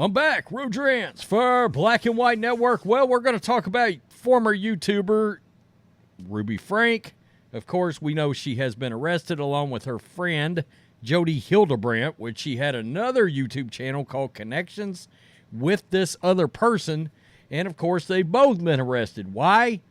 I'm back, Rodrance for Black and White Network. Well, we're going to talk about former YouTuber Ruby Frank. Of course, we know she has been arrested along with her friend Jodi Hildenbrandt, which she had another YouTube channel called Connections with this other person. And of course, they've both been arrested. Why?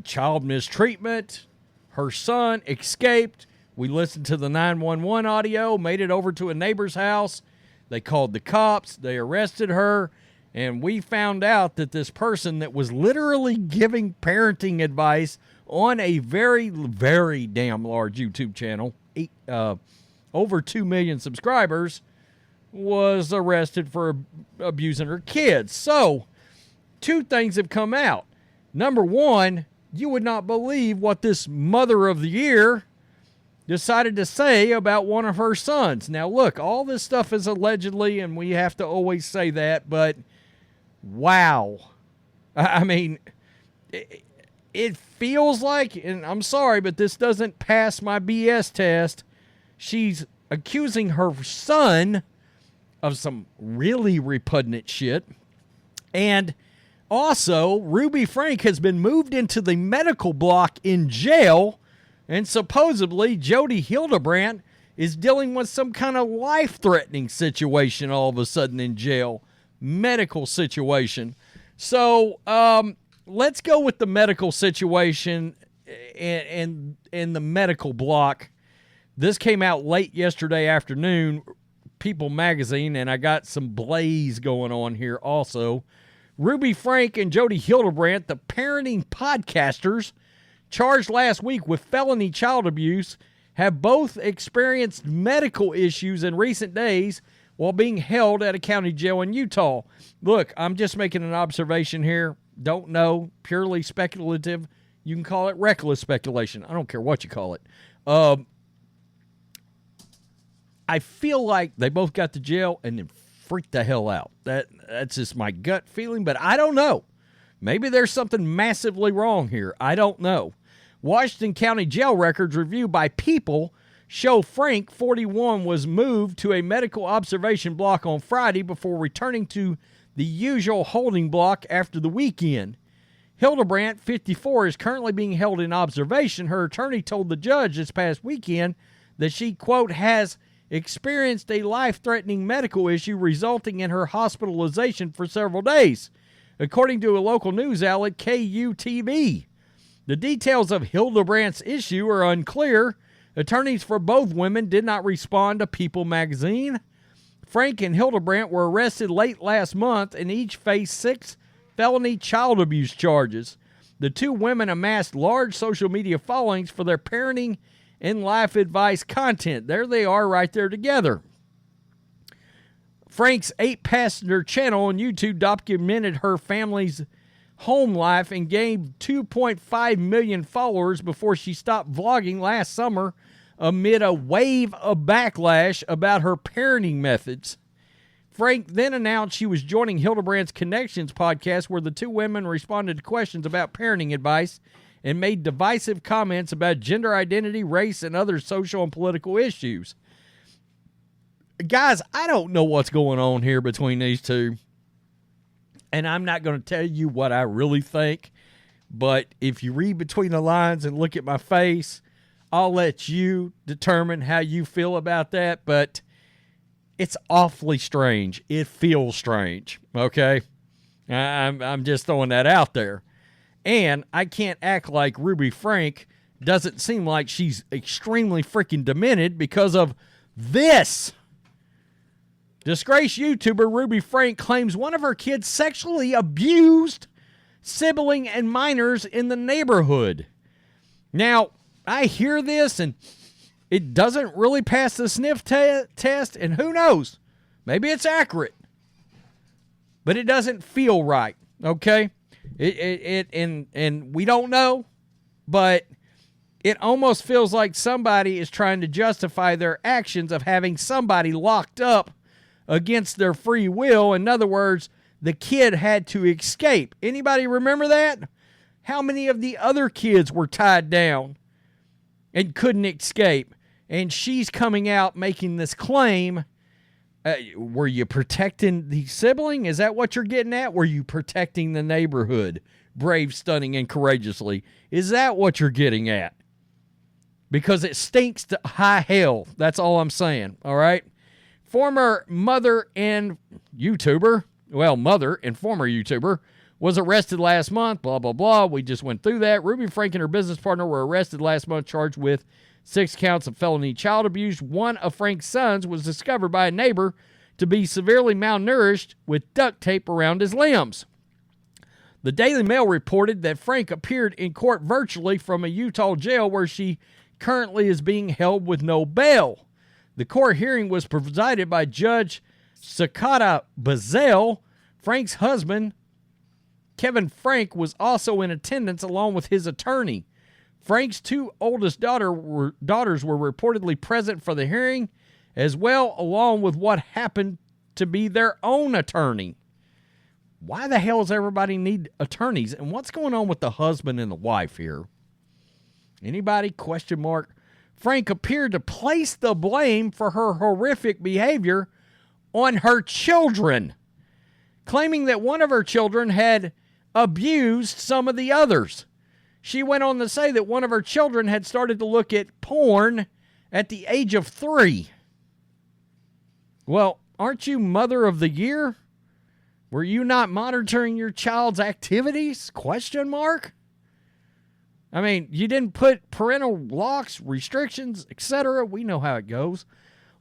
Child mistreatment. Her son escaped. We listened to the 911 audio, made it over to a neighbor's house. They called the cops. They arrested her. And we found out that this person that was literally giving parenting advice on a very, very damn large YouTube channel, over 2 million subscribers, was arrested for abusing her kids. So, two things have come out. Number one, you would not believe what this Mother of the Year decided to say about one of her sons. Now, look, all this stuff is allegedly, and we have to always say that, but wow. I mean, it feels like, and I'm sorry, but this doesn't pass my BS test. She's accusing her son of some really repugnant shit. And also, Ruby Frank has been moved into the medical block in jail. And supposedly, Jodi Hildenbrandt is dealing with some kind of life-threatening situation all of a sudden in jail. Medical situation. So, let's go with the medical situation and the medical block. This came out late yesterday afternoon, People Magazine, and I got some blaze going on here also. Ruby Frank and Jodi Hildenbrandt, the parenting podcasters, charged last week with felony child abuse, have both experienced medical issues in recent days while being held at a county jail in Utah. Look, I'm just making an observation here. Don't know. Purely speculative. You can call it reckless speculation. I don't care what you call it. I feel like they both got to jail and then freaked the hell out. That's just my gut feeling, but I don't know. Maybe there's something massively wrong here. I don't know. Washington County jail records reviewed by People show Frank, 41, was moved to a medical observation block on Friday before returning to the usual holding block after the weekend. Hildenbrandt, 54, is currently being held in observation. Her attorney told the judge this past weekend that she, quote, has experienced a life-threatening medical issue resulting in her hospitalization for several days, according to a local news outlet, KUTV. The details of Hildenbrandt's issue are unclear. Attorneys for both women did not respond to People magazine. Frank and Hildenbrandt were arrested late last month and each faced 6 felony child abuse charges. The two women amassed large social media followings for their parenting and life advice content. There they are right there together. Frank's 8-passenger channel on YouTube documented her family's home life and gained 2.5 million followers before she stopped vlogging last summer amid a wave of backlash about her parenting methods. Frank then announced she was joining Hildenbrandt's Connections podcast, where the two women responded to questions about parenting advice and made divisive comments about gender identity, race, and other social and political issues. Guys, I don't know what's going on here between these two. And I'm not going to tell you what I really think. But if you read between the lines and look at my face, I'll let you determine how you feel about that. But it's awfully strange. It feels strange. Okay? I'm just throwing that out there. And I can't act like Ruby Frank doesn't seem like she's extremely freaking demented because of this. Disgraced YouTuber Ruby Frank claims one of her kids sexually abused sibling and minors in the neighborhood. Now, I hear this and it doesn't really pass the sniff test, and who knows? Maybe it's accurate. But it doesn't feel right, okay? And we don't know, but it almost feels like somebody is trying to justify their actions of having somebody locked up against their free will. In other words, the kid had to escape. Anybody remember that? How many of the other kids were tied down and couldn't escape? And she's coming out making this claim. Were you protecting the sibling? Is that what you're getting at? Were you protecting the neighborhood? Brave, stunning, and courageously. Is that what you're getting at? Because it stinks to high hell. That's all I'm saying. All right? Former mother and YouTuber, mother and former YouTuber, was arrested last month. Blah, blah, blah. We just went through that. Ruby Frank and her business partner were arrested last month, charged with 6 counts of felony child abuse. One of Frank's sons was discovered by a neighbor to be severely malnourished with duct tape around his limbs. The Daily Mail reported that Frank appeared in court virtually from a Utah jail where she currently is being held with no bail. The court hearing was presided by Judge Sakata Bazell. Frank's husband, Kevin Frank, was also in attendance along with his attorney. Frank's 2 oldest daughters were reportedly present for the hearing as well, along with what happened to be their own attorney. Why the hell does everybody need attorneys? And what's going on with the husband and the wife here? Anybody? Question mark. Frank appeared to place the blame for her horrific behavior on her children, claiming that one of her children had abused some of the others. She went on to say that one of her children had started to look at porn at the age of 3. Well, aren't you Mother of the Year? Were you not monitoring your child's activities? Question mark. I mean, you didn't put parental locks, restrictions, etc. We know how it goes.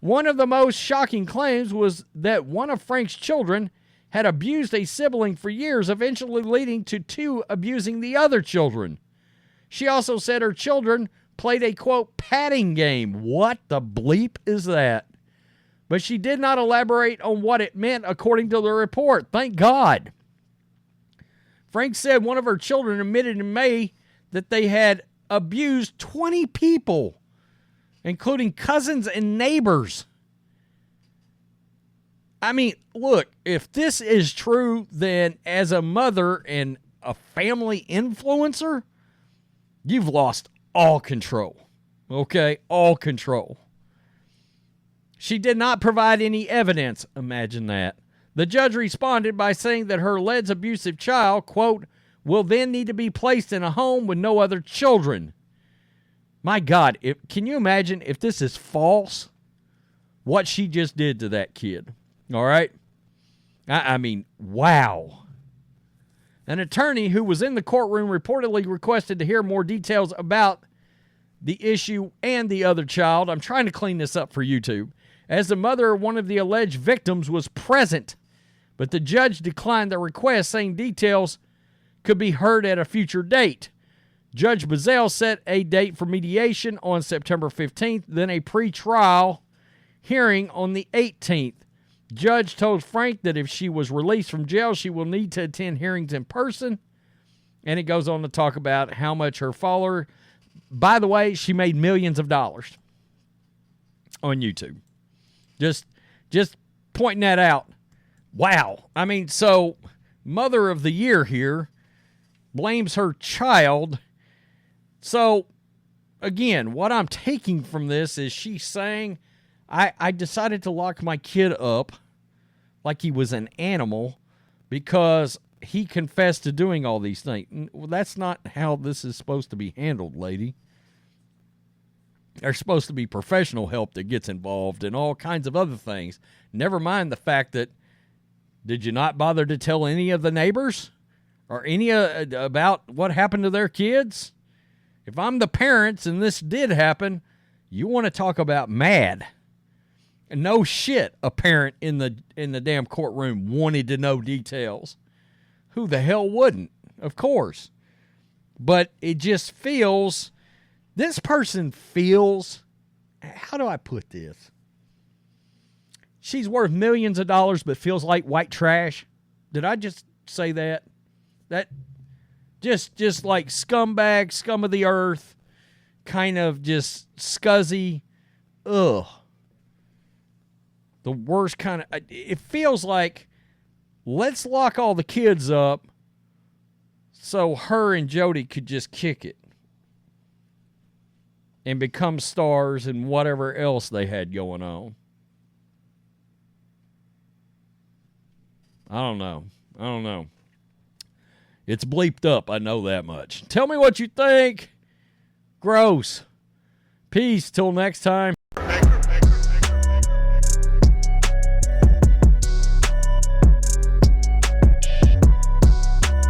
One of the most shocking claims was that one of Frank's children had abused a sibling for years, eventually leading to 2 abusing the other children. She also said her children played a, quote, patting game. What the bleep is that? But she did not elaborate on what it meant according to the report. Thank God. Frank said one of her children admitted in May that they had abused 20 people, including cousins and neighbors. I mean, look, if this is true, then as a mother and a family influencer, you've lost all control. Okay? All control. She did not provide any evidence. Imagine that. The judge responded by saying that her alleged abusive child, quote, will then need to be placed in a home with no other children. My God, can you imagine if this is false, what she just did to that kid? All right? I mean, wow. An attorney who was in the courtroom reportedly requested to hear more details about the issue and the other child. I'm trying to clean this up for YouTube. As the mother of one of the alleged victims was present, but the judge declined the request, saying details could be heard at a future date. Judge Bazell set a date for mediation on September 15th, then a pre-trial hearing on the 18th. Judge told Frank that if she was released from jail, she will need to attend hearings in person. And it goes on to talk about how much her follower. By the way, she made millions of dollars on YouTube. Just pointing that out. Wow. I mean, so Mother of the Year here blames her child. So, again, what I'm taking from this is she's saying, I decided to lock my kid up like he was an animal because he confessed to doing all these things. Well, that's not how this is supposed to be handled, lady. There's supposed to be professional help that gets involved and all kinds of other things. Never mind the fact that, did you not bother to tell any of the neighbors or any about what happened to their kids? If I'm the parents and this did happen, you want to talk about mad. And no shit, a parent in the damn courtroom wanted to know details. Who the hell wouldn't? Of course. But it just feels, this person feels, how do I put this? She's worth millions of dollars but feels like white trash. Did I just say that? That just like scumbag, scum of the earth, kind of just scuzzy. Ugh. The worst kind of, it feels like, let's lock all the kids up so her and Jodi could just kick it and become stars and whatever else they had going on. I don't know. It's bleeped up. I know that much. Tell me what you think. Gross. Peace. Till next time.